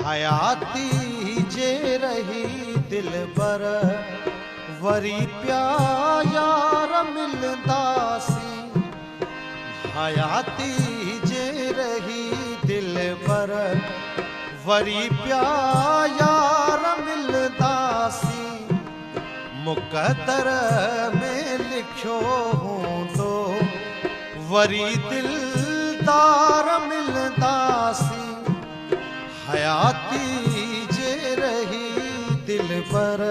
हयाती जे रही दिल बर वरी प्यार मिलंदासी हयाती जे रही दिल बर वरी प्यार मिलंदासी मुक़दर में लिखियो हूंदो वरी दिलदार मिलंदासी हयाती जे रही दिल बर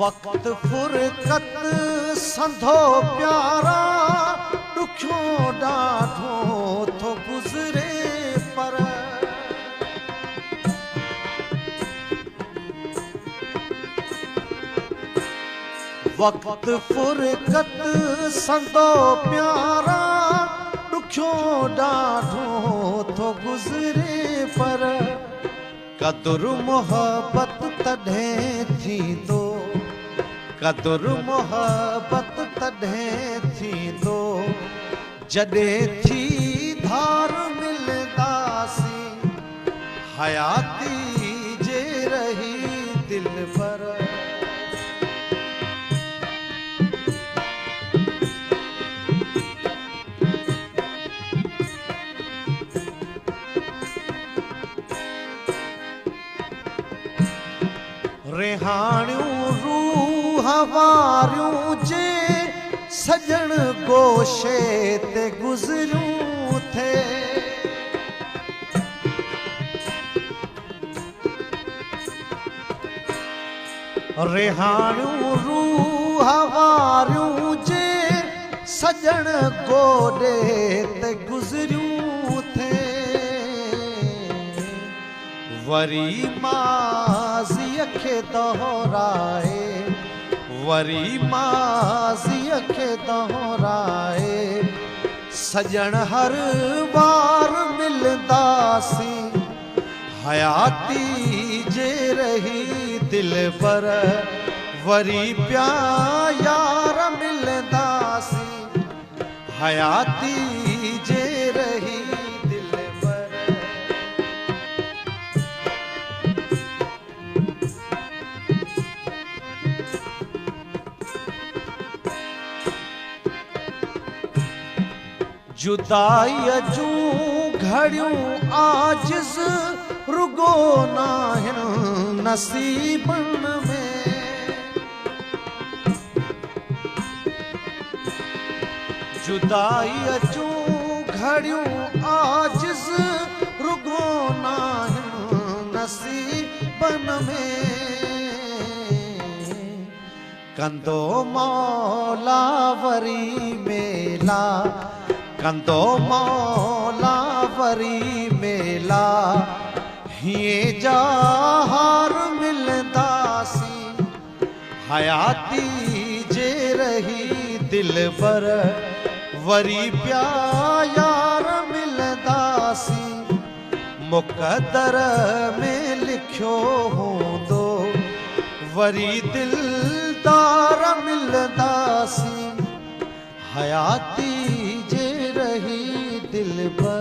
वक्त फुरकत संधो प्यारा दुखियो ॾाढो थो गुज़रे पर वक्त फुरकत संधो प्यारा दुखियो ॾाढो थो गुज़रे पर क़दुर मोहब्बत तॾहिं थींदो क़दुर मोहब्बत तॾहिं थींदो जॾहिं थी धार मिलंदासी हयाती जे रही दिल बर रिहाणियूं रूह वारियूं जे सजण गोशे ते गुज़रियूं थे रिहाणियूं रूह वारियूं जे सजण गोॾे ते गुज़रियूं थे वरी माज़ीअ खे दोहराए वरी माज़ीअ खे दोहराए सजण हर बार मिलंदासी हयाती जे रही दिल बर वरी प्यार मिलंदासी हयाती जे रही जुदाई जूं घड़ियूं आजिज़ रुगो नाहिन नसीबन में जुदाई जूं घड़ियूं आजिज़ रुगो नाहिन नसीबन में कंदो मौला वरी मेला कंदो मौला वरी मेला हीअं जा हार मिलंदासी हयाती जे रही दिल बर वरी प्यार मिलंदासी मुक़दर में लिखियो हूंदो वरी दिलदार मिलंदासी हयाती जे रही दिल बर